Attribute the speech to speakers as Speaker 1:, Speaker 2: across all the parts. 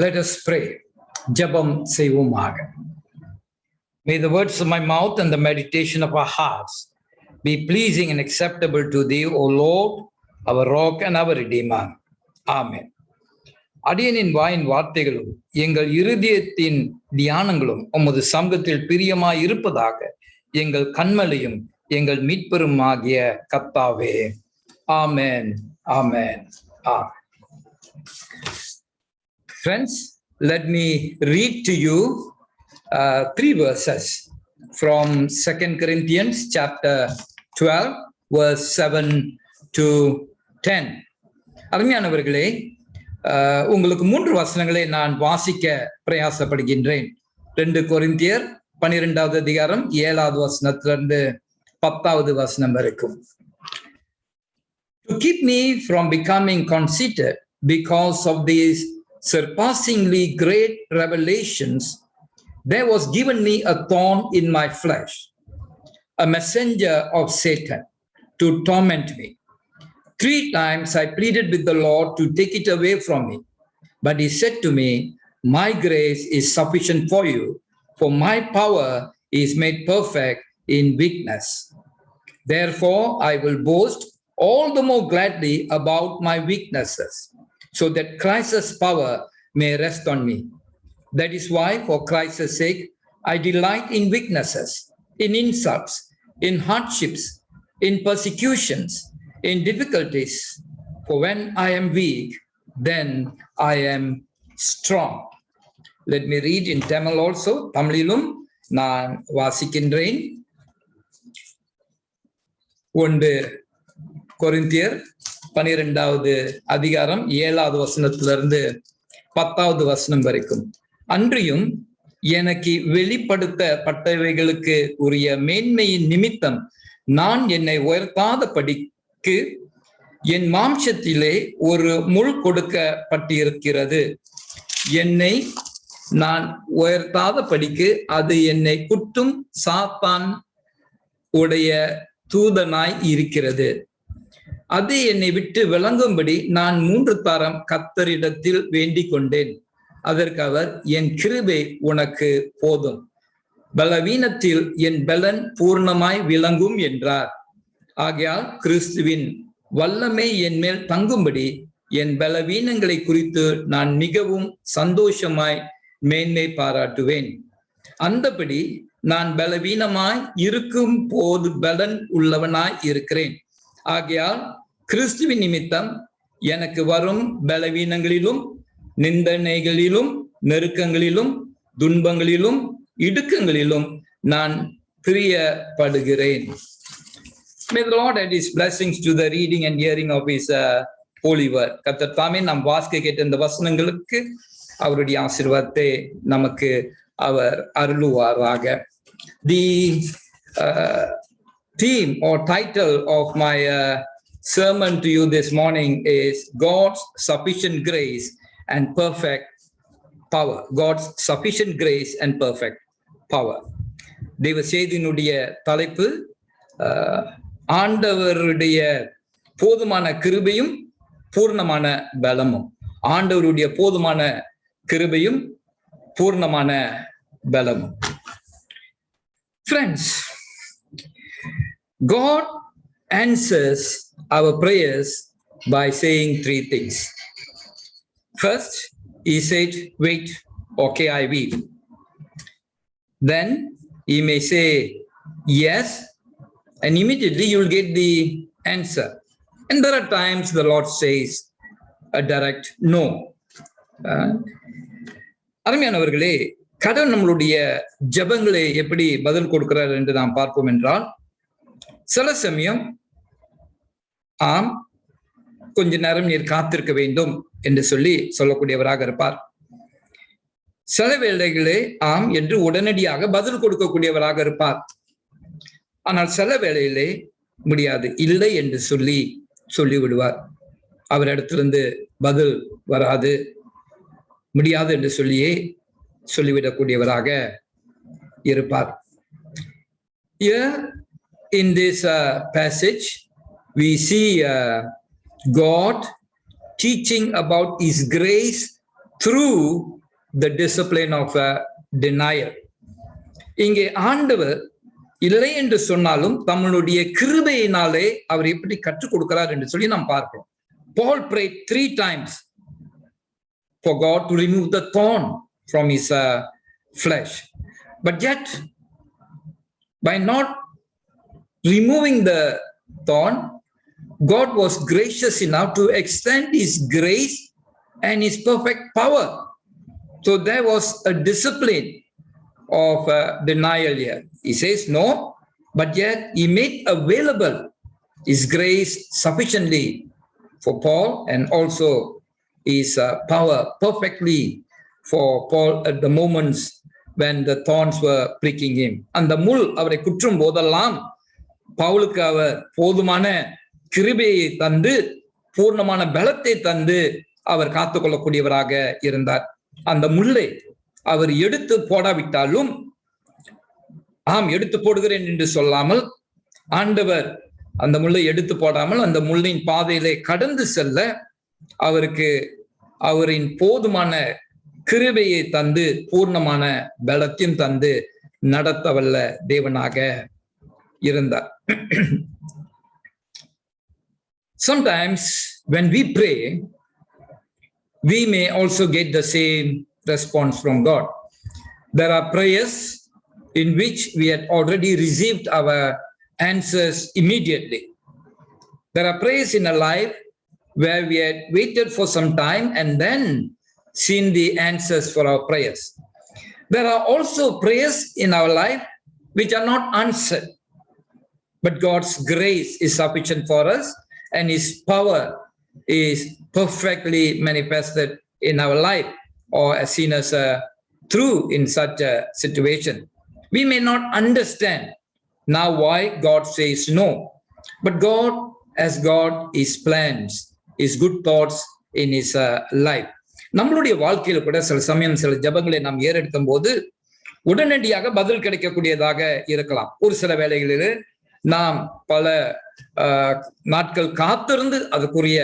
Speaker 1: Let us pray. ஜெபம் செய்வோமாக. May the words of my mouth and the meditation of our hearts be pleasing and acceptable to thee, O Lord, our rock and our redeemer. Amen. அடியனின் வாயின் வார்த்தைகளும் எங்கள் இருதயத்தின் தியானங்களும் உமது சமூகத்தில் பிரியமாய் இருப்பதாக எங்கள் கண்மலையும் எங்கள் மீட்பெரும் ஆகிய கர்த்தாவே. ஆமென், ஆமென், ஆமென். Friends, let me read to you 3 verses from 2 Corinthians chapter 12, verse 7 to 10. அருமையானவர்களே, உங்களுக்கு 3 வசனங்களை நான் வாசிக்க பிரயாசப்படுகின்றேன். 2 கொரிந்தியர் 12வது அதிகாரம் 7வது வசனத்திலிருந்து 10வது வசனம் வரைக்கும். To keep me from becoming conceited because of these surpassingly great revelations, there was given me a thorn in my flesh, a messenger of Satan to torment me. 3 times I pleaded with the Lord to take it away from me, but he said to me, my grace is sufficient for you, for my power is made perfect in weakness. Therefore I will boast all the more gladly about my weaknesses, so that Christ's power may rest on me. That is why, for Christ's sake, I delight in weaknesses, in insults, in hardships, in persecutions, in difficulties. For when I am weak, then I am strong. Let me read in Tamil also. Tamililum நான் வாசிக்கின்றேன். 1 கொரிந்தியர் 12வது அதிகாரம் 7வது வசனத்திலிருந்து 10வது வசனம் வரைக்கும். அன்றியும் எனக்கு வெளிப்படுத்தப்பட்டவைகளுக்கு உரிய மேன்மையின் நிமித்தம் நான் என்னை உயர்த்தாத படிக்கு என் மாம்சத்திலே ஒரு முள் கொடுக்கப்பட்டிருக்கிறது. என்னை நான் உயர்த்தாத படிக்கு அது என்னை குட்டும் சாத்தான் உடைய தூதனாய் இருக்கிறது. அது என்னை விட்டு விளங்கும்படி நான் 3 தரம் கர்த்தரிடத்தில் வேண்டிக் கொண்டேன். அதற்கு அவர், என் கிருபை உனக்கு போதும், பலவீனத்தில் என் பலன் பூர்ணமாய் விளங்கும் என்றார். ஆகையால் கிறிஸ்துவின் வல்லமை என் மேல் தங்கும்படி என் பலவீனங்களை குறித்து நான் மிகவும் சந்தோஷமாய் மேன்மை பாராட்டுவேன். அந்தபடி நான் பலவீனமாய் இருக்கும் போது பலன் உள்ளவனாய் இருக்கிறேன். ஆகையால் கிறிஸ்துவின் நிமித்தம் எனக்கு வரும் பலவீனங்களிலும் நிந்தனைகளிலும் நெருக்கங்களிலும் துன்பங்களிலும் இடுக்கங்களிலும் நான் பிரியப்படுகிறேன். May the Lord add his blessings to the reading and hearing of his holy word. கர்த்தர் தாமே நாம் வாசிக்க கேட்ட இந்த வசனங்களுக்கு அவருடைய ஆசீர்வாதத்தை நமக்கு அவர் அருளுவாராக. The theme or title of my sermon to you this morning is God's sufficient grace and perfect power. God's sufficient grace and perfect power. தேவ செய்தியினுடைய தலைப்பு ஆண்டவருடைய போதுமான கிருபையும் பூர்ணமான பலமும். ஆண்டவருடைய போதுமான கிருபையும் பூர்ணமான பலமும். Friends, God answers our prayers by saying 3 things. First, he said, wait, okay, I will. Then he may say yes, and immediately you will get the answer. And there are times the Lord says a direct no. அருமையானவர்களே, கடவுள் நம்மளுடைய ஜெபங்களை எப்படி பதில் கொடுக்கிறார் என்று நாம் பார்ப்போம் என்றால், சில சமயம் ஆம், கொஞ்ச நேரம் நீர் காத்திருக்க வேண்டும் என்று சொல்லக்கூடியவராக இருப்பார். சில வேளைகளே ஆம் என்று உடனடியாக பதில் கொடுக்கக்கூடியவராக இருப்பார். ஆனால் சில வேளையிலே முடியாது, இல்லை என்று சொல்லிவிடுவார். அவரிடத்திலிருந்து பதில் வராது, முடியாது என்று சொல்லிவிடக்கூடியவராக இருப்பார். Here in this passage we see God teaching about his grace through the discipline of denial. இங்கே ஆண்டவர் இல்லை என்று சொன்னாலும் தம்முடைய கிருபையினாலே அவர் எப்படி கற்றுக் கொடுக்கிறார் என்று சொல்லி நாம் பார்க்கிறோம். Paul prayed 3 times for God to remove the thorn from his flesh. But yet, by not removing the thorn, God was gracious enough to extend his grace and his perfect power. So there was a discipline of denial here. He says no, but yet he made available his grace sufficiently for Paul and also his power perfectly for Paul at the moments when the thorns were pricking him. அந்த முள் அவரை குற்றும் போதெல்லாம் பவுலுக்கு அவர் போதுமான கிருபையை தந்து பூர்ணமான பலத்தை தந்து அவர் காத்துக்கொள்ளக்கூடியவராக இருந்தார். அந்த முள்ளை அவர் எடுத்து போடாவிட்டாலும், எடுத்து போடுகிறேன் என்று சொல்லாமல், ஆண்டவர் அந்த முள்ளை எடுத்து போடாமல் அந்த முள்ளின் பாதையிலே கடந்து செல்ல அவருக்கு அவரின் போதுமான கிருபையை தந்து பூர்ணமான பலத்தையும் தந்து நடத்தவல்ல தேவனாக இருந்தார். Sometimes when we pray, we may also get the same response from God. There are prayers in which we had already received our answers immediately. There are prayers in our life where we had waited for some time and then seen the answers for our prayers. There are also prayers in our life which are not answered, but God's grace is sufficient for us and his power is perfectly manifested in our life or as seen as through in such a situation. We may not understand now why God says no, but God has got his plans, his good thoughts in his life. நம்மளுடைய வாழ்க்கையில கூட சில சமயம் சில ஜெபங்களை நாம் ஏறெடுக்கும் போது உடனடியாக பதில் கிடைக்கக்கூடியதாக இருக்கலாம். ஒரு சில வேளைகளில் நாம் பல நாட்கள் காத்திருந்து அதுக்குரிய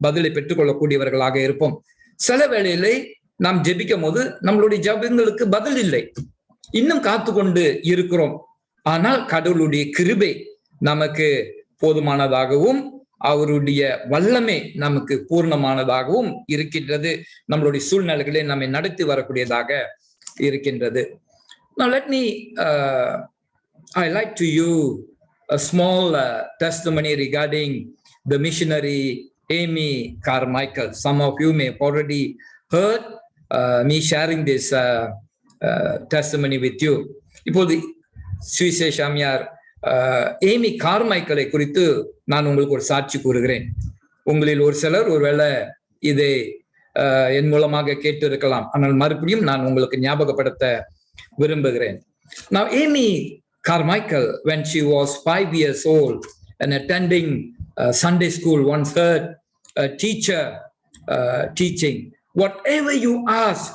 Speaker 1: பதிலை பெற்றுக்கொள்ளக்கூடியவர்களாக இருப்போம். சில வேளையிலே நாம் ஜெபிக்கும் போது நம்மளுடைய ஜெபங்களுக்கு பதில் இல்லை, இன்னும் காத்து கொண்டு இருக்கிறோம். ஆனால் கடவுளுடைய கிருபை நமக்கு போதுமானதாகவும் அவருடைய வல்லமை நமக்கு பூர்ணமானதாகவும் இருக்கின்றது. நம்மளுடைய சூழ்நிலைகளை நம்மை நடத்தி வரக்கூடியதாக இருக்கின்றது. Now let me highlight to you a small testimony regarding the missionary Amy Carmichael. Some of you may have already heard me sharing this testimony with you. இப்போது சுவிசேஷாமியார் ஏமி கார்மைக்கலை குறித்து நான் உங்களுக்கு ஒரு சாட்சி கூறுகிறேன். உங்களில் ஒரு சிலர் ஒருவேளை இதை என் மூலமாக கேட்டு இருக்கலாம், ஆனால் மறுபடியும் நான் உங்களுக்கு ஞாபகப்படுத்த விரும்புகிறேன். Now Amy Carmichael, when she was 5 years old and attending Sunday school, once heard a teacher teaching, whatever you ask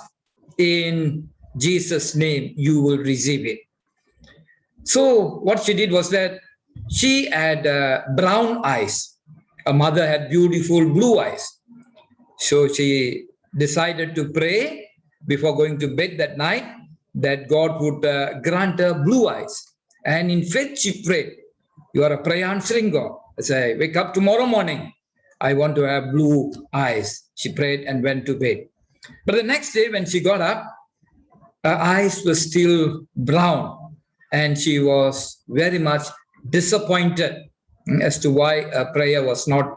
Speaker 1: in Jesus' name, you will receive it. So what she did was that she had brown eyes. Her mother had beautiful blue eyes. So she decided to pray before going to bed that night that God would grant her blue eyes. And in faith she prayed, "You are a prayer answering God. As I wake up tomorrow morning, I want to have blue eyes." She prayed and went to bed. But the next day when she got up, her eyes were still brown. And she was very much disappointed as to why a prayer was not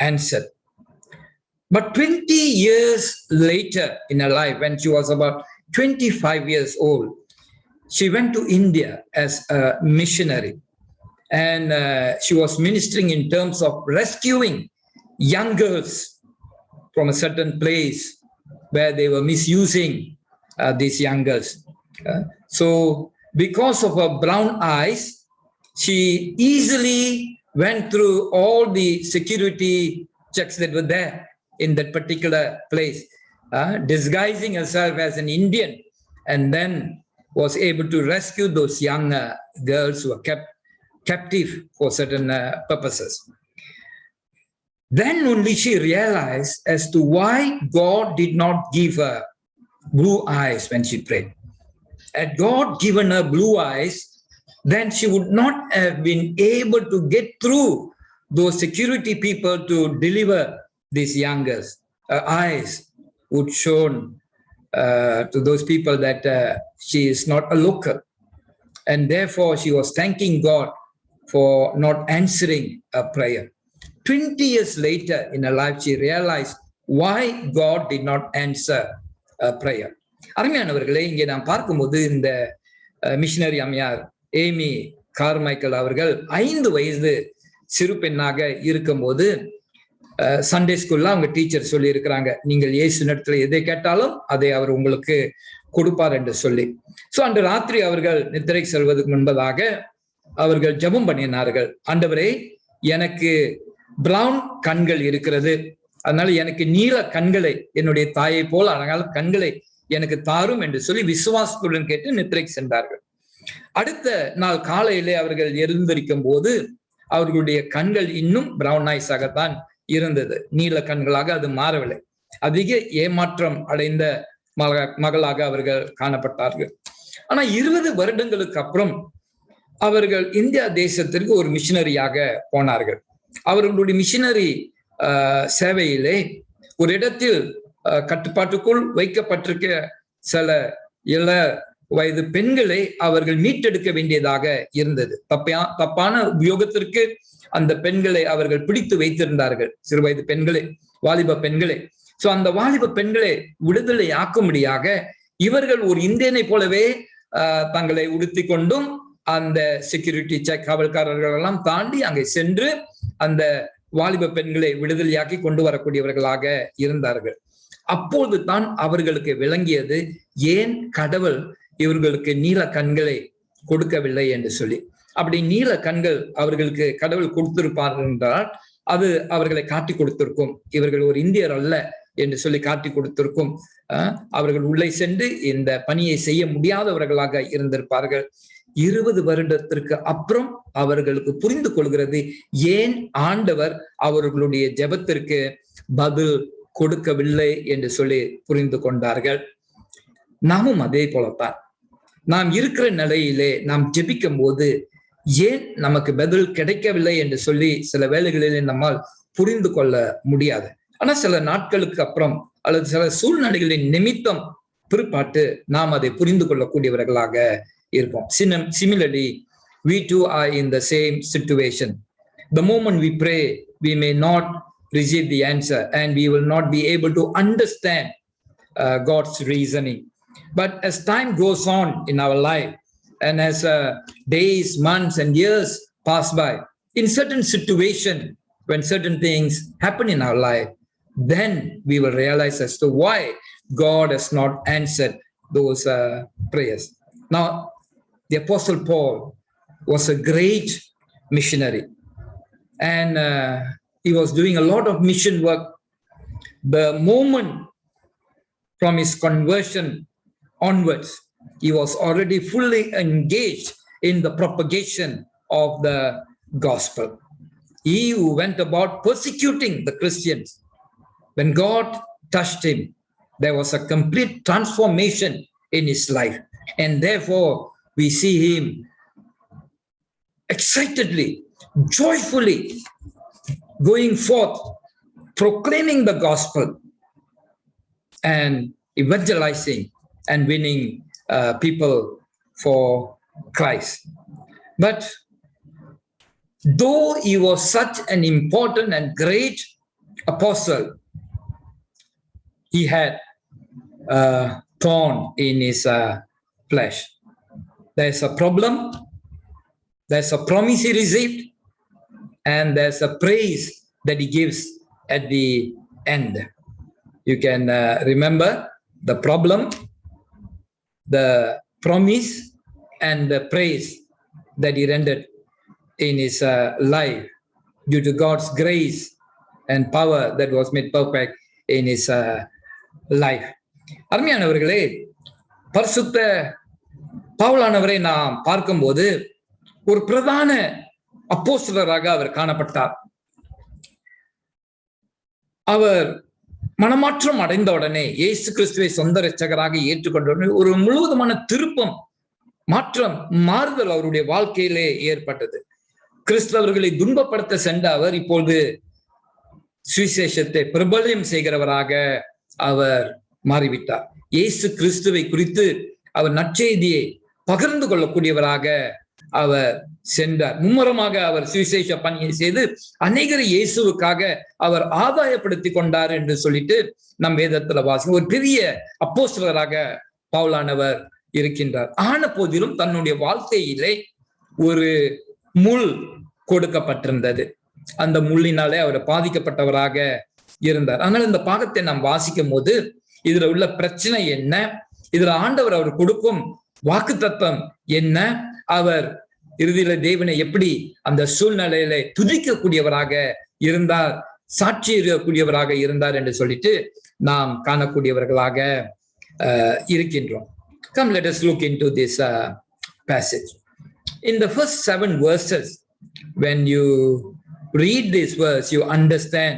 Speaker 1: answered. But 20 years later in her life, when she was about 25 years old, she went to India as a missionary. And she was ministering in terms of rescuing young girls from a certain place where they were misusing these young girls. So because of her brown eyes, she easily went through all the security checks that were there in that particular place, disguising herself as an Indian, and then was able to rescue those young girls who were kept captive for certain purposes. Then only she realized as to why God did not give her blue eyes when she prayed. Had God given her blue eyes, then she would not have been able to get through those security people to deliver these young girls. Her eyes would show to those people that she is not a local. And therefore, she was thanking God for not answering a prayer. 20 years later in her life, she realized why God did not answer a prayer. அருமையானவர்களே, இங்கே நாம் பார்க்கும்போது இந்த missionary அம்மையார் Amy Carmichael அவர்கள் 5 வயது சிறு பெண்ணாக இருக்கும்போது சண்டே ஸ்கூல்ல அவங்க டீச்சர் சொல்லி இருக்கிறாங்க, நீங்கள் இயேசு இடத்துல எதை கேட்டாலும் அதை அவர் உங்களுக்கு கொடுப்பார் என்று சொல்லி. சோ அன்று ராத்திரி அவர்கள் நித்திரை செல்வதற்கு முன்பதாக அவர்கள் ஜெபம் பண்ணினார்கள். ஆண்டவரே, எனக்கு பிரவுன் கண்கள் இருக்கிறது, அதனால எனக்கு நீல கண்களை, என்னுடைய தாயை போல அழகான கண்களை எனக்கு தாரும் என்று சொல்லி விசுவாசத்துடன் கேட்டு நித்திரைக்கு சென்றார்கள். அடுத்த நாள் காலையிலே அவர்கள் எழுந்திருக்கும் போது அவர்களுடைய கண்கள் இன்னும் பிரவுன் ஐஸாகத்தான் இருந்தது, நீல கண்களாக அது மாறவில்லை. அதிக ஏமாற்றம் அடைந்த மகளாக அவர்கள் காணப்பட்டார்கள். ஆனா 20 வருடங்களுக்கு அப்புறம் அவர்கள் இந்தியா தேசத்திற்கு ஒரு மிஷனரியாக போனார்கள். அவர்களுடைய மிஷனரி சேவையிலே ஒரு இடத்தில் கட்டுப்பாட்டுக்குள் வைக்கப்பட்டிருக்க சில இள வயது பெண்களை அவர்கள் மீட்டெடுக்க வேண்டியதாக இருந்தது. தப்பான உபயோகத்திற்கு அந்த பெண்களை அவர்கள் பிடித்து வைத்திருந்தார்கள், சிறு வயது பெண்களை, வாலிப பெண்களை. சோ அந்த வாலிப பெண்களை விடுதலை ஆக்கும்படியாக இவர்கள் ஒரு இந்தியனை போலவே தங்களை உடுத்தி கொண்டும் அந்த செக்யூரிட்டி செக் காவல்காரர்கள் எல்லாம் தாண்டி அங்கே சென்று அந்த வாலிப பெண்களை விடுதலையாக்கி கொண்டு வரக்கூடியவர்களாக இருந்தார்கள். அப்போது தான் அவர்களுக்கு விளங்கியது, ஏன் கடவுள் இவர்களுக்கு நீல கண்களை கொடுக்கவில்லை என்று சொல்லி. அப்படி நீல கண்கள் அவர்களுக்கு கடவுள் கொடுத்திருப்பார்கள் என்றால் அது அவர்களை காட்டி கொடுத்திருக்கும், இவர்கள் ஒரு இந்தியர் அல்ல என்று சொல்லி காட்டி கொடுத்திருக்கும். அவர்கள் உள்ளே சென்று இந்த பணியை செய்ய முடியாதவர்களாக இருந்திருப்பார்கள். 20 வருடத்திற்கு அப்புறம் அவர்களுக்கு புரிந்து கொள்கிறது, ஏன் ஆண்டவர் அவர்களுடைய ஜெபத்திற்கு பதில் கொடுக்கவில்லை என்று சொல்லி புரிந்து கொண்டார்கள். நாமும் அதே போலத்தான், நாம் இருக்கிற நிலையிலே நாம் ஜெபிக்கும் போது ஏன் நமக்கு பதில் கிடைக்கவில்லை என்று சொல்லி சில வேளைகளிலே நம்மால் புரிந்து கொள்ள முடியாது. ஆனா சில நாட்களுக்கு அப்புறம் அல்லது சில சூழ்நிலைகளின் நிமித்தம் பிற்பாட்டு நாம் அதை புரிந்து கொள்ளக்கூடியவர்களாக இருப்போம். Similarly, we too are in the same situation. The moment we pray, we may not receive the answer and we will not be able to understand God's reasoning. But as time goes on in our life and as days, months and years pass by, in certain situation, when certain things happen in our life, then we will realize as to why God has not answered those prayers. Now, the Apostle Paul was a great missionary and he was doing a lot of mission work. The moment from his conversion onwards, he was already fully engaged in the propagation of the gospel. He who went about persecuting the Christians, when God touched him, there was a complete transformation in his life. And therefore, we see him excitedly, joyfully going forth, proclaiming the gospel and evangelizing and winning people for Christ. But though he was such an important and great apostle, he had a thorn in his flesh. There's a problem, there's a promise he received, and there's a praise that he gives at the end. You can remember the problem, the promise, and the praise that he rendered in his life due to God's grace and power that was made perfect in his life. அருமையானவர்களே, பரிசுத்த பவுலானவரை நாம் பார்க்கும்போது ஒரு பிரதான அப்போஸ்தலராக அவர் காணப்பட்டார். அவர் மனமாற்றம் அடைந்த உடனே, இயேசு கிறிஸ்துவை சொந்த இரட்சகராக ஏற்றுக்கொண்ட உடனே ஒரு முழுவதுமான திருப்பம், மாற்றம், மாறுதல் அவருடைய வாழ்க்கையிலே ஏற்பட்டது. கிறிஸ்தவர்களை துன்பப்படுத்த சென்ற அவர் இப்பொழுது சுவிசேஷத்தை பிரபல்யம் செய்கிறவராக அவர் மாறிவிட்டார். இயேசு கிறிஸ்துவை குறித்து அவர் நற்செய்தியை பகிர்ந்து கொள்ளக்கூடியவராக அவர் சென்றார். மும்முரமாக அவர் சுவிசேஷ பணியை செய்து அநேகரை இயேசுவுக்காக அவர் ஆதாயப்படுத்தி கொண்டார் என்று சொல்லிட்டு நம் வேதத்துல வாசிக்கும். ஒரு பெரிய அப்போஸ்தலராக பவுலானவர் இருக்கின்றார். ஆன போதிலும் தன்னுடைய வாழ்க்கையிலே ஒரு முள் கொடுக்கப்பட்டிருந்தது. அந்த முள்ளினாலே அவர் பாதிக்கப்பட்டவராக இருந்தார். ஆனால் இந்த பாகத்தை நாம் வாசிக்கும் போது இதுல உள்ள பிரச்சனை என்ன, இதுல ஆண்டவர் அவர் கொடுக்கும் வாக்குத்தத்தம் என்ன, அவர் இறுதியில தேவனை எப்படி அந்த சூழ்நிலையில துதிக்கக்கூடியவராக இருந்தார், சாட்சி இருக்கக்கூடியவராக இருந்தார் என்று சொல்லிட்டு நாம் காணக்கூடியவர்களாக இருக்கின்றோம். Come, let us look into this passage. In the first 7 verses, when you read this verse, you understand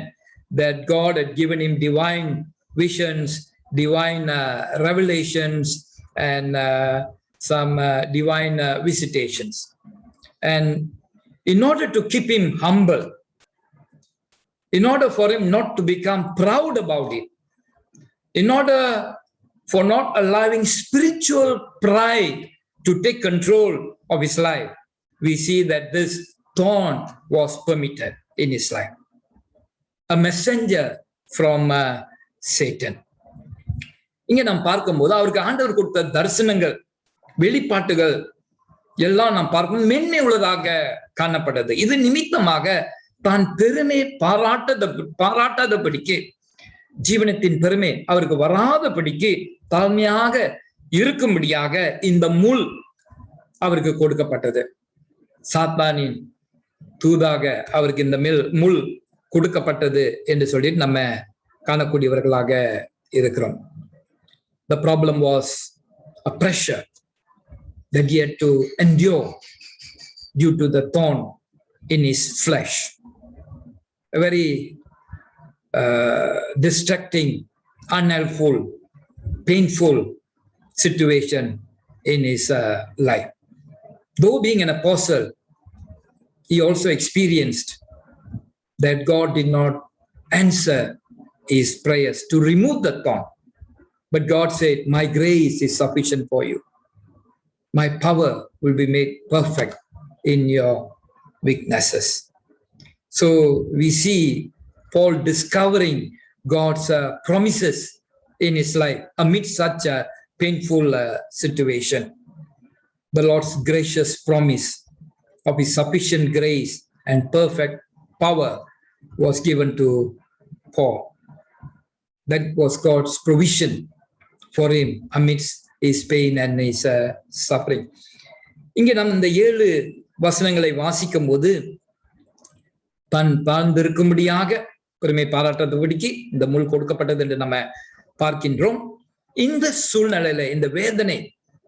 Speaker 1: that God had given him divine visions, divine revelations, and some divine visitations. And in order to keep him humble, in order for him not to become proud about it, in order for not allowing spiritual pride to take control of his life, we see that this thorn was permitted in his life. A messenger from Satan. இங்க நாம் பார்க்கும்போது அவருக்கு ஆண்டவர் கொடுத்த தரிசனங்கள், வெளிப்பாட்டுகள் எல்லாம் நாம் பார்க்கும் மென்மை உள்ளதாக காணப்பட்டது. இது நிமித்தமாக தான் பெருமை பாராட்டாதபடிக்கு, ஜீவனத்தின் பெருமை அவருக்கு வராதபடிக்கு தாழ்மையாக இருக்கும்படியாக இந்த முள் அவருக்கு கொடுக்கப்பட்டது. சாத்தானின் தூதாக அவருக்கு இந்த முள் கொடுக்கப்பட்டது என்று சொல்லி நம்ம காணக்கூடியவர்களாக இருக்கிறோம். The problem was a pressure that he had to endure due to the thorn in his flesh. A very distracting, unhelpful, painful situation in his life. Though being an apostle, he also experienced that God did not answer his prayers to remove the thorn. But God said, my grace is sufficient for you. My power will be made perfect in your weaknesses. So we see Paul discovering God's promises in his life amid such a painful situation. The Lord's gracious promise of his sufficient grace and perfect power was given to Paul. That was God's provision for him amidst his pain and his suffering. இங்கே நாம் இந்த 7 வசனங்களை வாசிக்கும் போது தான் தாழ்ந்திருக்கும்படியாக பெருமை பாராட்டபடிக்கு இந்த முள் கொடுக்கப்பட்டது என்று நம்ம பார்க்கின்றோம். இந்த சூழ்நிலையில, இந்த வேதனை,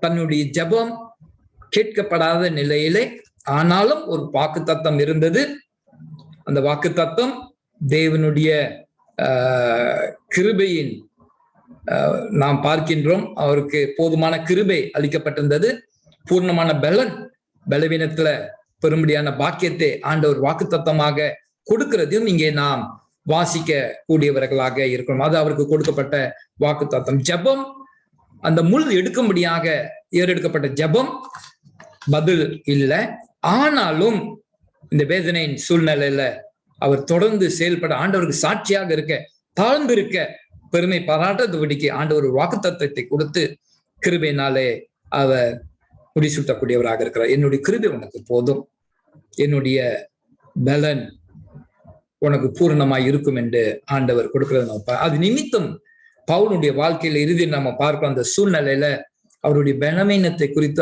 Speaker 1: தன்னுடைய ஜெபம் கேட்கப்படாத நிலையிலே, ஆனாலும் ஒரு வாக்குத்தத்தம் இருந்தது. அந்த வாக்குத்தத்தம் தேவனுடைய கிருபையின் நாம் பார்க்கின்றோம். அவருக்கு போதுமான கிருபை அளிக்கப்பட்டிருந்தது. பூர்ணமான பலவீனத்துல பெரும்படியான பாக்கியத்தை ஆண்டவர் வாக்குத்தத்தமாக கொடுக்கிறதையும் இங்கே நாம் வாசிக்க கூடியவர்களாக இருக்கணும். அது அவருக்கு கொடுக்கப்பட்ட வாக்குத்தத்தம். ஜெபம், அந்த முள் எடுக்கும்படியாக ஏறெடுக்கப்பட்ட ஜெபம் பதில் இல்லை. ஆனாலும் இந்த வேதனையின் சூழ்நிலையில அவர் தொடர்ந்து செயல்பட, ஆண்டவருக்கு சாட்சியாக இருக்க, தாழ்ந்து இருக்க, பெருமை பாராட்டபடிக்கு ஆண்டவர் வாக்குத்தத்தத்தை கொடுத்து கிருபையினாலே அவர் முடிசூட்டக்கூடியவராக இருக்கிறார். என்னுடைய கிருபை உனக்கு போதும், என்னுடைய பலன் உனக்கு பூரணமாய் இருக்கும் என்று ஆண்டவர் கொடுக்கிறது நம்ம. அது நிமித்தம் பவுலுடைய வாழ்க்கையில இறுதி நம்ம பார்க்கிறோம். அந்த சூழ்நிலையில அவருடைய பலவீனத்தை குறித்து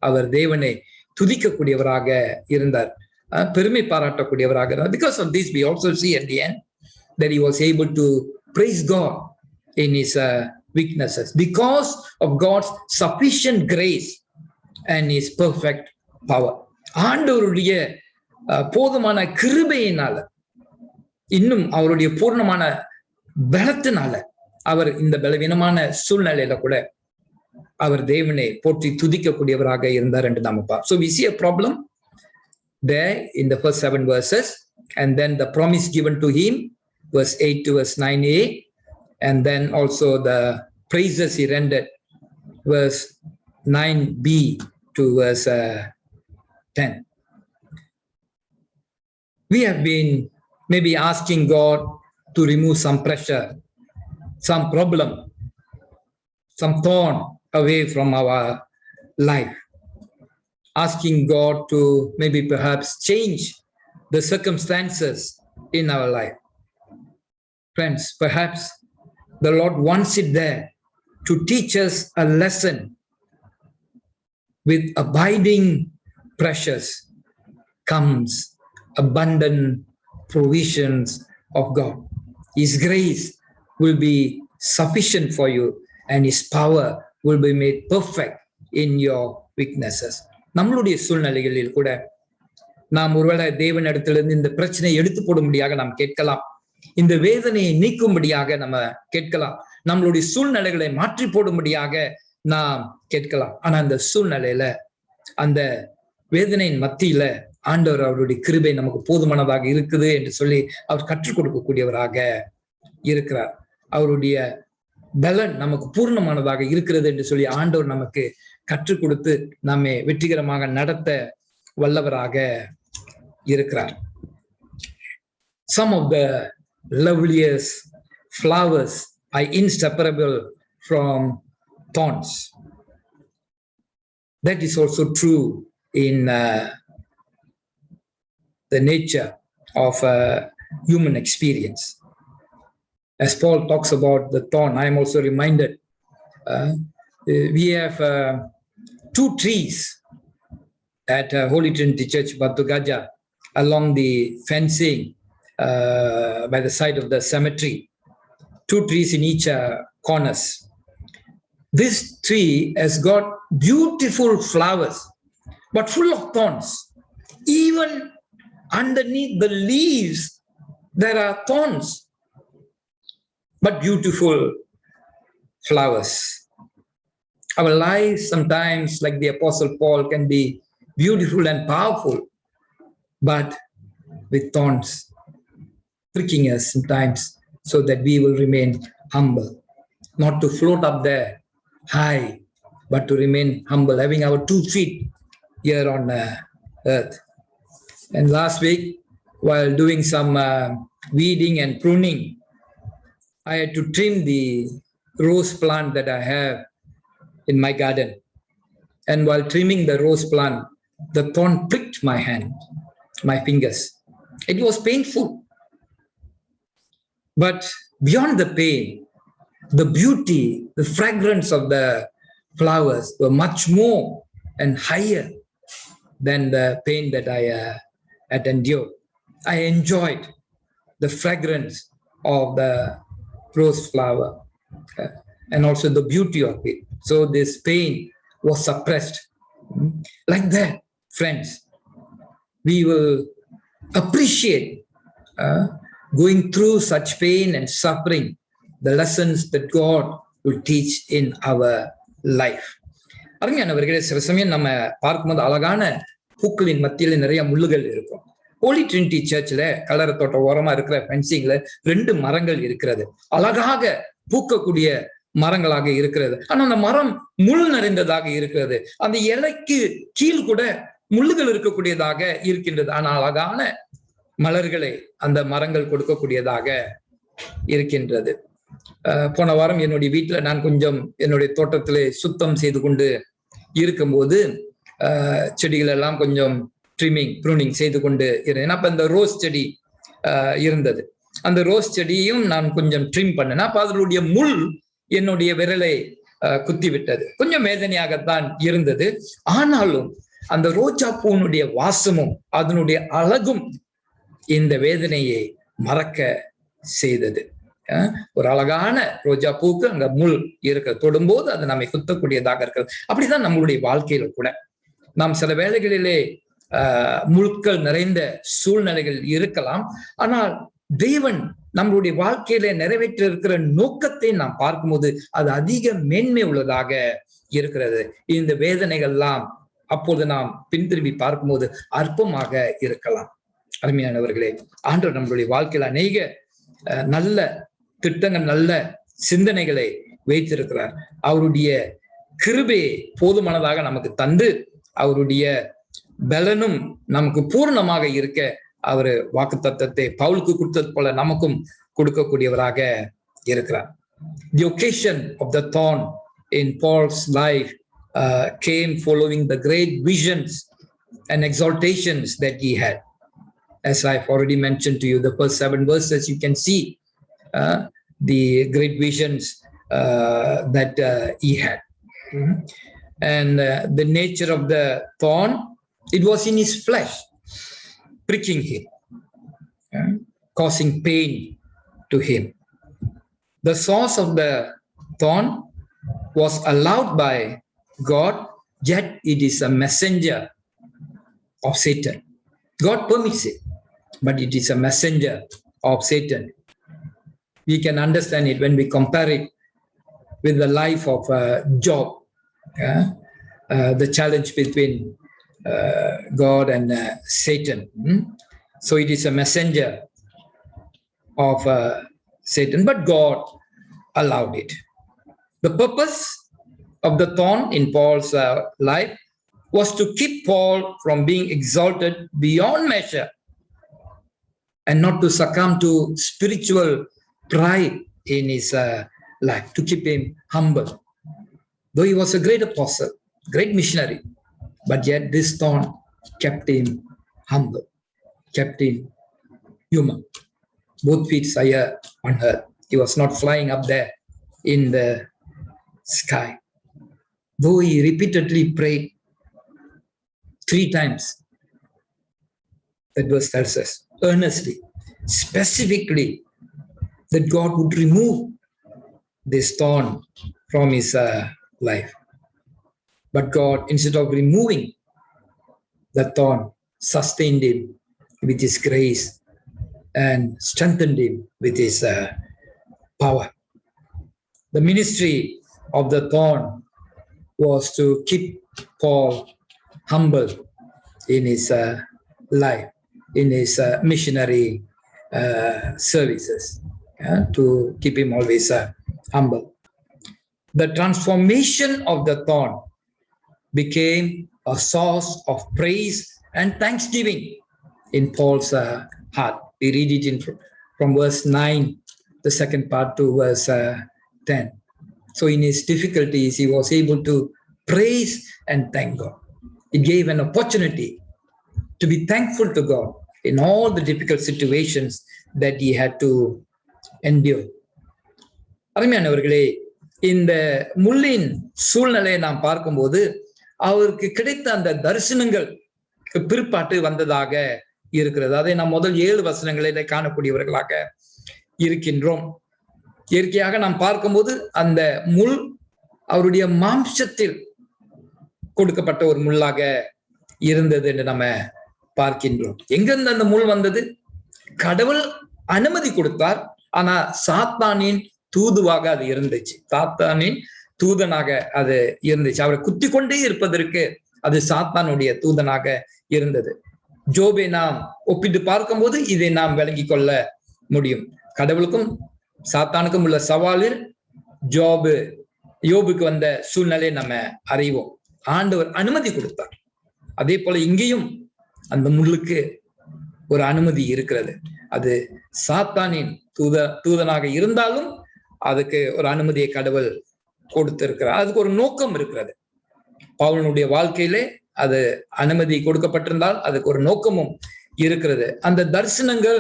Speaker 1: அவர் தேவனை துதிக்கக்கூடியவராக இருந்தார், பெருமை பாராட்டக்கூடியவராக இருந்தார். Because of this we also see at the end that he was able to praise God in his weaknesses because of God's sufficient grace and his perfect power. ஆண்டவருடைய போதுமான கிருபையினால, இன்னும் அவருடைய பூர்ணமான பலத்தினால அவர் இந்த பலவீனமான சூழ்நிலையில கூட அவர் தேவனை போற்றி துதிக்கக்கூடியவராக இருந்தார் என்று நாம பார்ப்போம். So we see a problem there in the first 7 verses, and then the promise given to him, verse 8 to verse 9a, and then also the praises he rendered, verse 9b to verse 10. We have been maybe asking God to remove some pressure, some problem, some thorn away from our life, asking God to maybe perhaps change the circumstances in our life. Friends, perhaps the Lord wants it there to teach us a lesson. With abiding pressures comes abundant provisions of God. His grace will be sufficient for you, and his power will be made perfect in your weaknesses. நம்மளுடைய சூழ்நிலைகளில் கூட நாம் ஒருவேளை தேவனிடத்திலிருந்து இந்த பிரச்சனையை எடுத்து போடும்படியாக நாம் கேட்கலாம், இந்த வேதனையை நீக்கும்படியாக நம்ம கேட்கலாம், நம்மளுடைய சூழ்நிலைகளை மாற்றி போடும்படியாக நாம் கேட்கலாம். ஆனா அந்த சூழ்நிலையில, அந்த வேதனையின் மத்தியில ஆண்டவர் அவருடைய கிருபை நமக்கு போதுமானதாக இருக்குது என்று சொல்லி அவர் கற்றுக் கொடுக்கக்கூடியவராக இருக்கிறார். அவருடைய பலன் நமக்கு பூர்ணமானதாக இருக்கிறது என்று சொல்லி ஆண்டவர் நமக்கு கற்றுக் கொடுத்து நம்மை வெற்றிகரமாக நடத்த வல்லவராக இருக்கிறார். Some of the loveliest flowers are inseparable from thorns. That is also true in the nature of human experience. As Paul talks about the thorn, I am also reminded we have 2 trees at Holy Trinity Church, Batu Gajah, along the fencing by the side of the cemetery. 2 trees in each corners. This tree has got beautiful flowers, but full of thorns. Even underneath the leaves, there are thorns, but beautiful flowers. Our lives sometimes, like the Apostle Paul, can be beautiful and powerful, but with thorns pricking us sometimes, so that we will remain humble, not to float up there high, but to remain humble, having our 2 feet here on earth. And last week, while doing some weeding and pruning, I had to trim the rose plant that I have in my garden. And while trimming the rose plant, the thorn pricked my hand, my fingers. It was painful. But beyond the pain, the beauty, the fragrance of the flowers were much more and higher than the pain that I had endured. I enjoyed the fragrance of the rose flower and also the beauty of it. So this pain was suppressed. Like that, friends, we will appreciate going through such pain and suffering, the lessons that God will teach in our life. அருமையானவர்களே, சில சமயம் நம்ம பார்க்கும்போது அழகான பூக்களின் மத்தியில நிறைய முள்ளுகள் இருக்கும். ஹோலி ட்ரினிட்டி சர்ச்ல கலர தோட்ட ஓரமா இருக்கிற ஃபென்சிங்ல 2 மரங்கள் இருக்கிறது. அழகாக பூக்கக்கூடிய மரங்களாக இருக்கிறது. ஆனா அந்த மரம் முள் நிறைந்ததாக இருக்கிறது. அந்த இலைக்கு கீழ் கூட முள்ளுகள் இருக்கக்கூடியதாக இருக்கின்றது. ஆனா அழகான மலர்களை அந்த மரங்கள் கொடுக்கக்கூடியதாக இருக்கின்றது. போன வாரம் என்னுடைய வீட்டுல நான் கொஞ்சம் என்னுடைய தோட்டத்திலே சுத்தம் செய்து கொண்டு இருக்கும்போது செடிகள் எல்லாம் கொஞ்சம் ப்ரூனிங் செய்து கொண்டு இருந்தேன். அப்ப இந்த ரோஸ் செடி இருந்தது. அந்த ரோஸ் செடியும் நான் கொஞ்சம் ட்ரிம் பண்ணேன். அப்ப அதனுடைய முள் என்னுடைய விரலை குத்தி விட்டது. கொஞ்சம் வேதனையாகத்தான் இருந்தது. ஆனாலும் அந்த ரோஜா பூனுடைய வாசமும் அதனுடைய அழகும் இந்த வேதனையை மறக்க செய்தது. ஒரு அழகான ரோஜா பூக்கு அங்க முள் இருக்க தொடும்போது அது நம்மை குத்தக்கூடியதாக இருக்கிறது. அப்படிதான் நம்மளுடைய வாழ்க்கையில கூட நாம் சில வேளைகளிலே முள்கள் நிறைந்த சூழ்நிலைகள் இருக்கலாம். ஆனால் தேவன் நம்மளுடைய வாழ்க்கையில நிறைவேற்ற இருக்கிற நோக்கத்தை நாம் பார்க்கும்போது அது அதிக மேன்மை உள்ளதாக இருக்கிறது. இந்த வேதனைகள்லாம் அப்போது நாம் பின்திரும்பி பார்க்கும்போது அற்பமாக இருக்கலாம். அருமையானவர்களே, ஆண்டவர் நம்மளுடைய வாழ்க்கையில் அநேக நல்ல திட்டங்கள், நல்ல சிந்தனைகளை வைத்திருக்கிறார். அவருடைய கிருபையை போதுமானதாக நமக்கு தந்து அவருடைய பலனும் நமக்கு பூர்ணமாக இருக்க அவர் வாக்குத்தத்தத்தை பவுலுக்கு கொடுத்தது போல நமக்கும் கொடுக்கக்கூடியவராக இருக்கிறார். The occasion of the thorn in Paul's life came following the great visions and exaltations that he had. As I've already mentioned to you, the first 7 verses, you can see the great visions that he had. And the nature of the thorn, it was in his flesh, pricking him, causing pain to him. The source of the thorn was allowed by God, yet it is a messenger of Satan. God permits it, but it is a messenger of Satan. We can understand it when we compare it with the life of Job, the challenge between God and Satan. So it is a messenger of Satan, but God allowed it. The purpose of the thorn in Paul's life was to keep Paul from being exalted beyond measure and not to succumb to spiritual pride in his life, to keep him humble. Though he was a great apostle, great missionary, but yet this thorn kept him humble, kept him human. Both feet higher on earth. He was not flying up there in the sky. Though he repeatedly prayed 3 times, that verse tells us, earnestly, specifically, that God would remove this thorn from his life. But God, instead of removing the thorn, sustained him with his grace and strengthened him with his power. The ministry of the thorn was to keep Paul humble in his life, in his missionary services, to keep him always humble. The transformation of the thorn became a source of praise and thanksgiving in Paul's heart. We read it from verse 9, the second part, to verse 10. So in his difficulties, he was able to praise and thank God. It gave an opportunity to be thankful to God in all the difficult situations that he had to endure. அருமையானவர்களே, இந்த முள்ளின் சூழ்நிலையை நாம் பார்க்கும்போது அவருக்கு கிடைத்த அந்த தரிசனங்கள் பிற்பாட்டு வந்ததாக இருக்கிறது. அதை நாம் முதல் 7 வசனங்களிலே காணக்கூடியவர்களாக இருக்கின்றோம். இயற்கையாக நாம் பார்க்கும்போது அந்த முள் அவருடைய மாம்சத்தில் கொடுக்கப்பட்ட ஒரு முள்ளாக இருந்தது என்று நம்ம பார்க்கின்றோம். எங்கிருந்து அந்த முள் வந்தது? கடவுள் அனுமதி கொடுத்தார். ஆனா சாத்தானின் தூதுவாக அது இருந்துச்சு. சாத்தானின் தூதனாக அது இருந்துச்சு. அவரை குத்தி கொண்டே இருப்பதற்கு அது சாத்தானுடைய தூதனாக இருந்தது. ஜோபை நாம் ஒப்பிட்டு பார்க்கும்போது இதை நாம் விளங்கி கொள்ள முடியும். கடவுளுக்கும் சாத்தானுக்கும் உள்ள சவாலில் யோபுக்கு வந்த சூழ்நிலை நம்ம அறிவோம். ஆண்டவர் அனுமதி கொடுத்தார். அதே போல இங்கேயும் அந்த முள்ளுக்கு ஒரு அனுமதி இருக்கிறது. அது சாத்தானின் தூதனாக இருந்தாலும் அதுக்கு ஒரு அனுமதியை கடவுள் கொடுத்திருக்கிறார். அதுக்கு ஒரு நோக்கம் இருக்கிறது. பவுலனுடைய வாழ்க்கையிலே அது அனுமதி கொடுக்கப்பட்டிருந்தால் அதுக்கு ஒரு நோக்கமும் இருக்கிறது. அந்த தரிசனங்கள்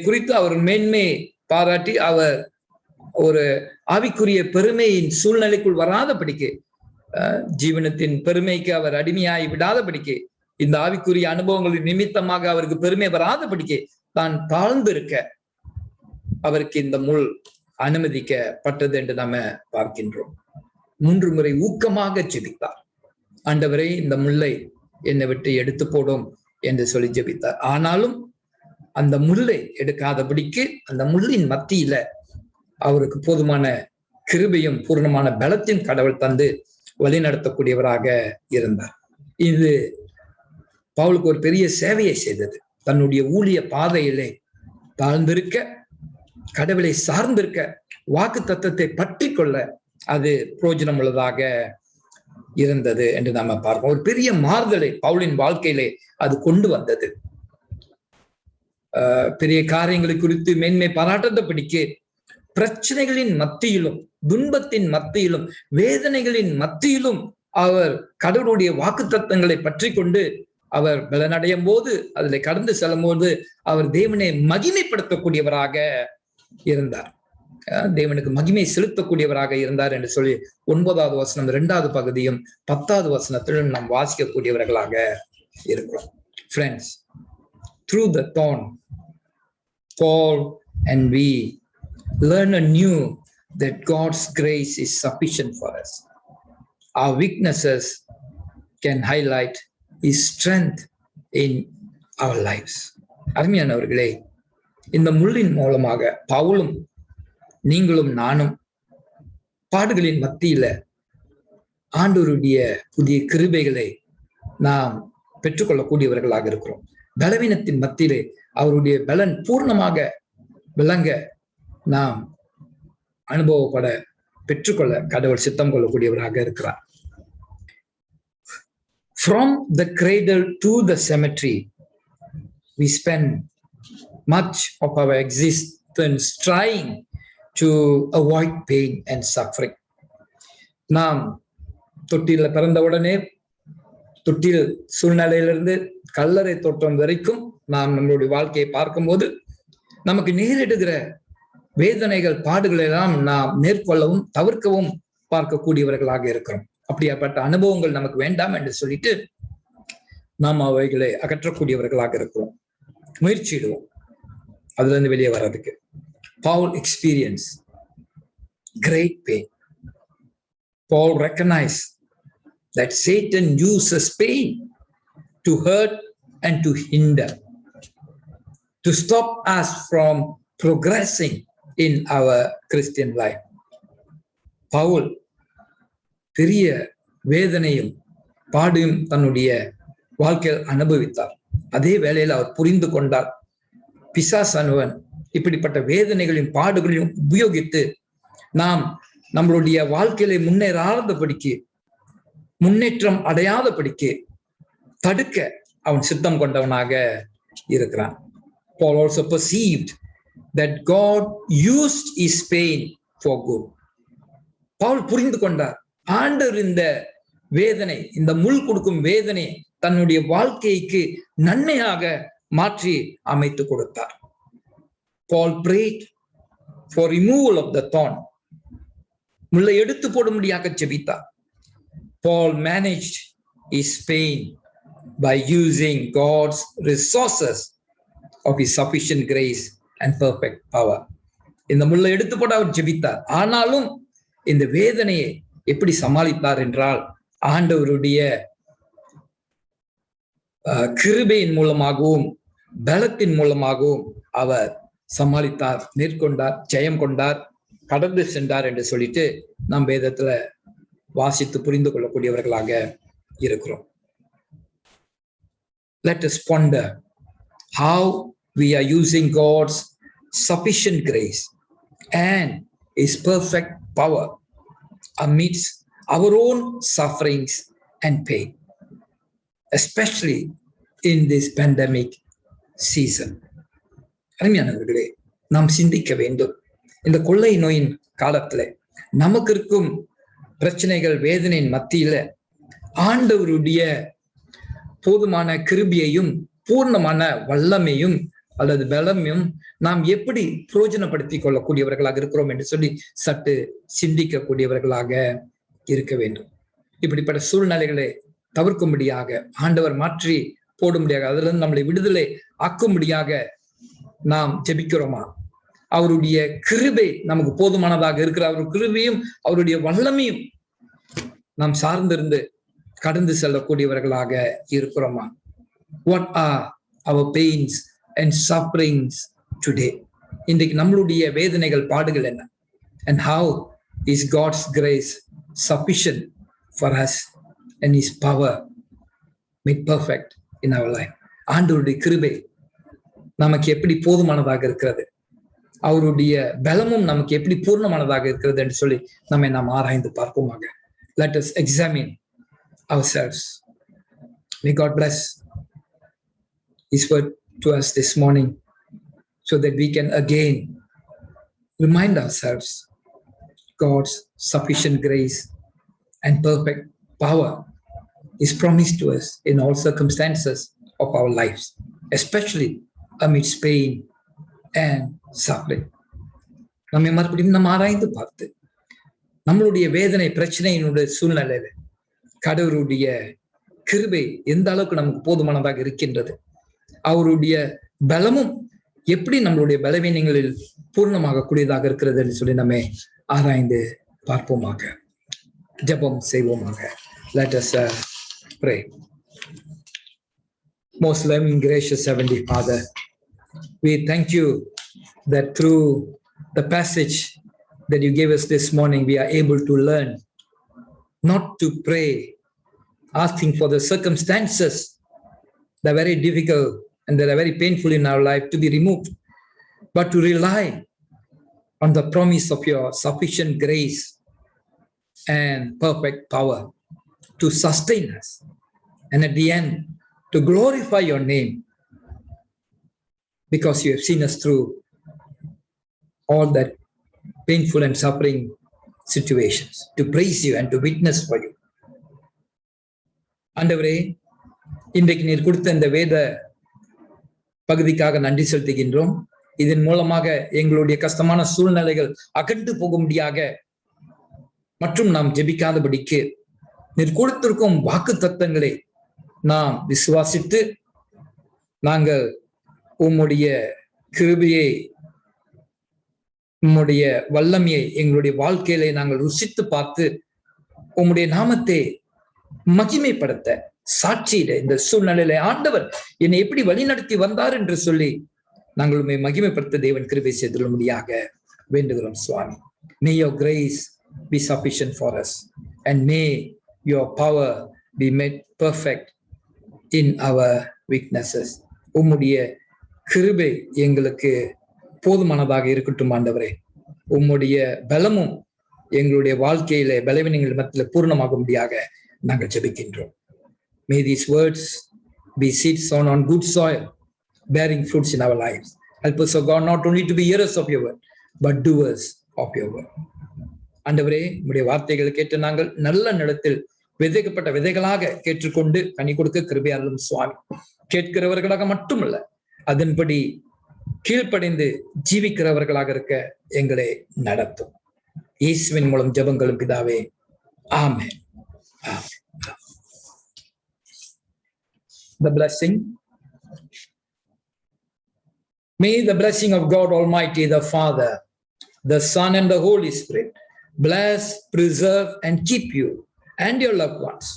Speaker 1: குறித்து அவர் மேன்மை பாராட்டி அவர் ஒரு ஆவிக்குரிய பெருமையின் சூழ்நிலைக்குள் வராதபடிக்கு, ஜீவனத்தின் பெருமைக்கு அவர் அடிமையாகி விடாதபடிக்கு, இந்த ஆவிக்குரிய அனுபவங்களின் நிமித்தமாக அவருக்கு பெருமை வராதபடிக்கு தான் தாழ்ந்து இருக்க அவருக்கு இந்த முள் அனுமதிக்கப்பட்டது என்று நாம பார்க்கின்றோம். 3 முறை ஊக்கமாக ஜெபித்தார். ஆண்டவரே, இந்த முல்லை என்னை விட்டு எடுத்து போடும் என்று சொல்லி ஜெபித்தார். ஆனாலும் அந்த முள்ளை எடுக்காதபடிக்கு அந்த முள்ளின் மத்தியில அவருக்கு போதுமான கிருபையும் பூர்ணமான பலத்தையும் கடவுள் தந்து வழிநடத்தக்கூடியவராக இருந்தார். இது பவுலுக்கு ஒரு பெரிய சேவையை செய்தது. தன்னுடைய ஊழிய பாதையிலே தாழ்ந்திருக்க, கடவுளை சார்ந்திருக்க, வாக்கு தத்தத்தை பற்றி கொள்ள அது பிரயோஜனம் உள்ளதாக இருந்தது என்று நாம பார்ப்போம். ஒரு பெரிய மாறுதலை பவுலின் வாழ்க்கையிலே அது கொண்டு வந்தது. பெரிய காரியங்களை குறித்து மேன்மை பாராட்டத்தபடிக்கு பிரச்சனைகளின் மத்தியிலும், துன்பத்தின் மத்தியிலும், வேதனைகளின் மத்தியிலும் அவர் கடவுளுடைய வாக்கு தத்தங்களை பற்றி கொண்டு அவர் பலனடையும் போது, அதில் கடந்து செல்லும் போது அவர் தேவனை மகிமைப்படுத்தக்கூடியவராக இருந்தார். தேவனுக்கு மகிமை செலுத்தக்கூடியவராக இருந்தார் என்று சொல்லி 9வது வசனம் 2வது பகுதியும் 10வது வசனத்திலும் நாம் வாசிக்கக்கூடியவர்களாக இருக்கிறோம். Friends, through the thorn, Paul and we learn anew that God's grace is sufficient for us. Our weaknesses can highlight His strength in our lives. அருமையானவர்களே, இந்த முள்ளின் மூலமாக பவுலும் நீங்களும் நானும் பாடுகளின் மத்தியில ஆண்டவருடைய புதிய கிருபைகளை நாம் பெற்றுக்கொள்ளக்கூடியவர்களாக இருக்கிறோம். பலவீனத்தின் மத்தியிலே அவருடைய பலன் பூர்ணமாக விளங்க நாம் அனுபவப்பட பெற்றுக்கொள்ள கடவுள் சித்தம் கொள்ளக்கூடியவராக இருக்கிறார். From the cradle to the cemetery, we spend much of our existence trying to avoid pain and suffering. நாம் தொட்டில பிறந்தவுடனே தொட்டில் சூழ்நிலையிலிருந்து கல்லறை தோற்றம் வரைக்கும் நாம் நம்மளுடைய வாழ்க்கையை பார்க்கும்போது நமக்கு நேரிடுகிற வேதனைகள், பாடுகளை எல்லாம் நாம் மேற்கொள்ளவும் தவிர்க்கவும் பார்க்கக்கூடியவர்களாக இருக்கிறோம். அப்படியாப்பட்ட அனுபவங்கள் நமக்கு வேண்டாம் என்று சொல்லிட்டு நாம் அவைகளை அகற்றக்கூடியவர்களாக இருக்கிறோம். முயற்சியிடுவோம் அதுல இருந்து வெளியே வர்றதுக்கு. Paul experienced great pain. Paul recognized that Satan uses pain to hurt and to hinder, to stop us from progressing in our Christian life. Paul பெரிய வேதனையும் பாடும் தன்னுடைய வாழ்க்கையில் அனுபவித்தார். அதே வேளையில் அவர் புரிந்து கொண்டார், பிசாசானவன் இப்படிப்பட்ட வேதனைகளையும் பாடுகளையும் உபயோகித்து நாம் நம்மளுடைய வாழ்க்கையில முன்னேறாதபடிக்கு, முன்னேற்றம் அடையாதபடிக்கு தடுக்க அவன் சித்தம் கொண்டவனாக இருக்கிறான். Paul also perceived that God used his pain for good. Pavul புரிந்து கொண்டார், ஆண்டவர் இந்த வேதனை, இந்த முள் கொடுக்கும் வேதனை தன்னுடைய வாழ்க்கைக்கு நன்மையாக மாற்றி அமைத்து கொடுத்தார். Paul prayed for removal of the thorn. முள்ளை எடுத்து போடும்படியாக ஜெபித்தார். Paul managed his pain by using God's resources of his sufficient grace and perfect power. இந்த முள்ளை எடுத்து போட அவர் ஜெபித்தார். ஆனாலும் இந்த வேதனையை எப்படி சமாளித்தார் என்றால், ஆண்டவருடைய கிருபையின் மூலமாகவும் பலத்தின் மூலமாகவும் அவர் சமாளித்தார், மேற்கொண்டார், ஜெயம் கொண்டார், கடந்து சென்றார் என்று சொல்லிட்டு நாம் வேதத்துல வாசித்து புரிந்து கொள்ளக்கூடியவர்களாக இருக்கிறோம். Let us ponder how we are using God's sufficient grace and His perfect power amidst our own sufferings and pain, especially in this pandemic season. அருமையானவர்களே, நாம் சிந்திக்க வேண்டும். இந்த கொள்ளை நோயின் காலத்துல நமக்கு இருக்கும் பிரச்சனைகள், வேதனையின் மத்தியில ஆண்டவருடைய போதுமான கிருபையையும் பூர்ணமான வல்லமையும் அல்லது பலமையும் நாம் எப்படி பிரயோஜனப்படுத்திக் கொள்ளக்கூடியவர்களாக இருக்கிறோம் என்று சொல்லி சற்று சிந்திக்கக்கூடியவர்களாக இருக்க வேண்டும். இப்படிப்பட்ட சூழ்நிலைகளை தவிர்க்கும்படியாக, ஆண்டவர் மாற்றி போடும்படியாக, அதுல இருந்து நம்மளை விடுதலை ஆக்கும்படியாக நாம் ஜெபிக்கிறோமா? அவருடைய கிருபை நமக்கு போதுமானதாக இருக்கிற அவருடைய கிருபையும் அவருடைய வல்லமையும் நாம் சார்ந்திருந்து கடந்து செல்லக்கூடியவர்களாக இருக்கிறோமா? What are our pains and sufferings today? இன்றைக்கு நம்மளுடைய வேதனைகள் பாடுகள் என்ன? And how is God's grace sufficient for us and his power made perfect in our life? ஆண்டவருடைய கிருபை நமக்கு எப்படி போதுமானதாக இருக்கிறது, அவருடைய பலமும் நமக்கு எப்படி பூர்ணமானதாக இருக்கிறது என்று சொல்லி நாம் ஆராய்ந்து பார்ப்போமாக. Let us examine ourselves. May God bless his word to us this morning so that we can again remind ourselves God's sufficient grace and perfect power is promised to us in all circumstances of our lives, especially amidst pain and suffering. நம்மை மறுபடியும் நம்ம ஆராய்ந்து பார்த்து நம்மளுடைய வேதனை பிரச்சனையினுடைய சூழ்நிலையில கடவுளுடைய கிருபை எந்த அளவுக்கு நமக்கு போதுமானதாக இருக்கின்றது, அவருடைய பலமும் எப்படி நம்மளுடைய பலவீனங்களில் பூர்ணமாக கூடியதாக இருக்கிறது என்று சொல்லி நம்ம ஆராய்ந்து பார்ப்போமாக. ஜெபம் செய்வோமாக. Let us pray. Most loving, gracious Heavenly Father, we thank you that through the passage that you gave us this morning, we are able to learn not to pray asking for the circumstances that are very difficult and that are very painful in our life to be removed, but to rely on the promise of your sufficient grace and perfect power to sustain us, and at the end to glorify your name because you have seen us through all that painful and suffering situations, to praise you and to witness for you. ஆண்டவரே, இன்றைக்கு நீர் கொடுத்த இந்த வேத பகுதிக்காக நன்றி செலுத்துகின்றோம். இதன் மூலமாக எங்களுடைய கஷ்டமான சூழ்நிலைகள் அகன்று போகும்படியாக மற்றும் நாம் ஜெபிக்காதபடிக்கு நீர் கொடுத்திருக்கும் வாக்கு தத்தங்களை நாம் விசுவாசித்து நாங்கள் உம்முடைய கிருபையை, உம்முடைய வல்லமையை எங்களுடைய வாழ்க்கையிலே நாங்கள் ருசித்து பார்த்து உம்முடைய நாமத்தை மகிமைப்படுத்த சாட்சியிட இந்த சூழ்நிலையில ஆண்டவர் என்னை எப்படி வழிநடத்தி வந்தார் என்று சொல்லி நாங்கள் உண்மை மகிமைப்படுத்த தேவன் கிருபை செய்துள்ளபடியாக வேண்டுகிறோம் சுவாமி. May your grace be sufficient for us and may your power be made perfect in our weaknesses. உம்முடைய கிருபை எங்களுக்கு போதுமானதாக இருக்கட்டும் ஆண்டவரே. உம்முடைய பலமும் எங்களுடைய வாழ்க்கையில பலவீனங்கள் மத்தியில் பூர்ணமாகும்படியாக நாங்கள் ஜெபிக்கின்றோம். May these words be seeds sown on good soil, bearing fruits in our lives. Help us, O God, not only to be hearers of your word, but doers of your word. ஆண்டவரே, உம்முடைய வார்த்தைகளை கேட்டு நாங்கள் நல்ல நிலத்தில் விதைக்கப்பட்ட விதைகளாக கேட்டுக்கொண்டு கனி கொடுக்க கிருபையாலும் சுவாமி. கேட்கிறவர்களாக மட்டுமல்ல, அதன்படி கீழ்ப்படைந்து ஜீவிக்கிறவர்களாக இருக்க எங்களை நடத்தும். இயேசுவின் மூலம் ஜெபங்களும் பிதாவே, ஆமென். The blessing. May the blessing of God Almighty, the Father, the Son, and the Holy Spirit bless, preserve, and keep you and your loved ones,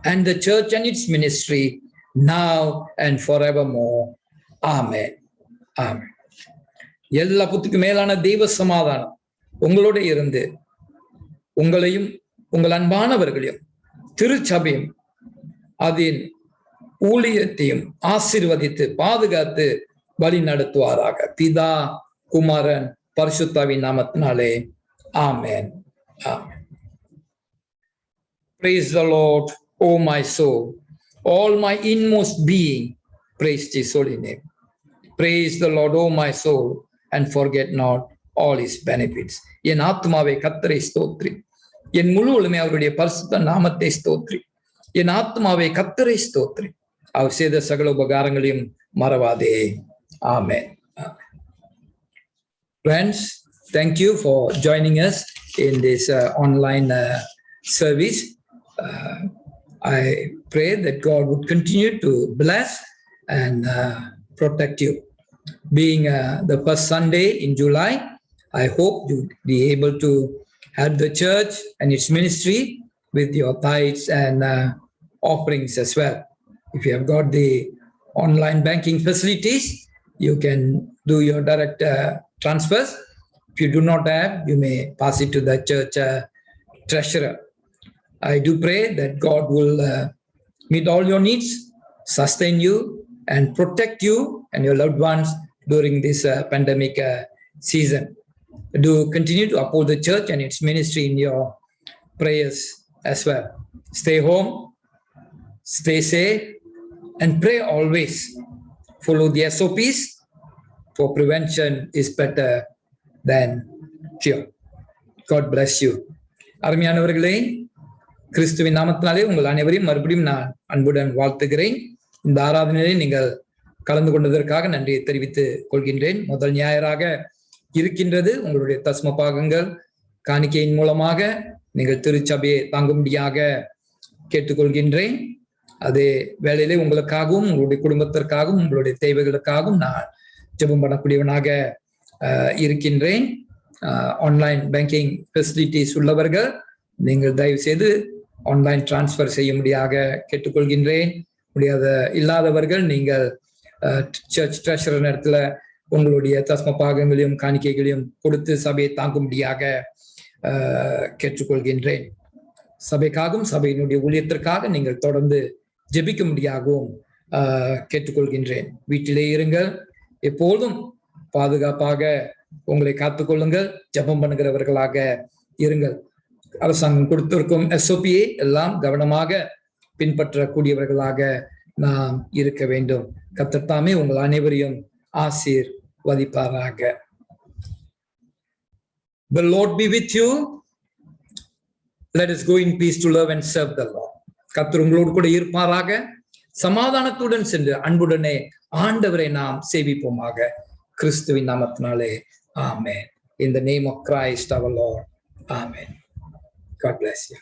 Speaker 1: and the church and its ministry now and forevermore. Amen. Amen. எல்லா புத்திக்கும் மேலான தெய்வ சமாதானம் உங்களோட இருந்து உங்களையும் உங்கள் அன்பானவர்களையும் திருச்சபையும் அதன் ஊழியத்தையும் ஆசீர்வதித்து பாதுகாத்து வழி நடத்துவாராக. பிதா, குமாரன், பரிசுத்தாவின் நாமத்தினாலே ஆமென். ஆமென். Praise the Lord, O my soul. All my inmost being, praise his holy name. Praise the Lord, O my soul, and forget not all his benefits. என் ஆத்மாவை கர்த்தரை ஸ்தோத்திரி, என் முழு உலகமே அவருடைய பரிசுத்த நாமத்தை ஸ்தோத்திரி. என் ஆத்மாவை கர்த்தரை ஸ்தோத்திரி, அவர் செய்த சகல உபகாரங்களையும் மறவாதே. Amen. Friends, thank you for joining us in this online service. I pray that God would continue to bless and protect you. Being the first Sunday in July, I hope you'll be able to help the church and its ministry with your tithes and offerings as well. If you have got the online banking facilities, you can do your direct transfers. If you do not have, you may pass it to the church treasurer. I do pray that God will meet all your needs, sustain you, and protect you and your loved ones during this pandemic season. Do continue to uphold the church and its ministry in your prayers as well. Stay home, stay safe, and pray always. Follow the SOPs, for prevention is better than cure. God bless you. அருமையானவர்களே, கிறிஸ்துவின் நாமத்தினாலே உங்கள் அனைவரையும் மறுபடியும் நான் அன்புடன் வாழ்த்துகிறேன். இந்த ஆராதனையை நீங்கள் கலந்து கொண்டதற்காக நன்றியை தெரிவித்துக் கொள்கின்றேன். முதல் ஞாயிறாக இருக்கின்றது. உங்களுடைய தஸ்ம பாகங்கள் காணிக்கையின் மூலமாக நீங்கள் திருச்சபையை தாங்கும்படியாக கேட்டுக்கொள்கின்றேன். அதே வேளையிலே உங்களுக்காகவும் உங்களுடைய குடும்பத்திற்காகவும் உங்களுடைய தேவைகளுக்காகவும் நான் ஜெபம் பண்ணக்கூடியவனாக இருக்கின்றேன். ஆன்லைன் பேங்கிங் ஃபெசிலிட்டிஸ் உள்ளவர்கள் நீங்கள் தயவு செய்து ஆன்லைன் டிரான்ஸ்ஃபர் செய்யும்படியாக கேட்டுக்கொள்கின்றேன். முடியாத இல்லாதவர்கள் நீங்கள் சர்ச் ட்ரெஷரர் இடத்துல உங்களுடைய தஸ்ம பாகங்களையும் காணிக்கைகளையும் கொடுத்து சபையை தாங்கும்படியாக கேட்டுக்கொள்கின்றேன். சபைக்காகவும் சபையினுடைய ஊழியத்திற்காக நீங்கள் தொடர்ந்து ஜெபிக்கும்படியாகவும் கேட்டுக்கொள்கின்றேன். வீட்டிலே இருங்கள், எப்போதும் பாதுகாப்பாக உங்களை காத்துக்கொள்ளுங்கள், ஜெபம் பண்ணுகிறவர்களாக இருங்கள். அரசாங்கம் கொடுத்திருக்கும் SOPயை எல்லாம் கவனமாக பின்பற்றக்கூடியவர்களாக நாம் இருக்க வேண்டும். கர்த்தர் தாமே உங்கள் அனைவரையும் ஆசீர்வதிப்பாராக. The Lord be with you. Let us go in peace to love and serve the Lord. கர்த்தர் உங்களோடு கூட இருப்பாராக. சமாதானத்துடன் சென்று அன்புடனே ஆண்டவரை நாம் சேவிப்போமாக. கிறிஸ்துவின் நாமத்தினாலே ஆமென். In the name of Christ our Lord. Amen. God bless you.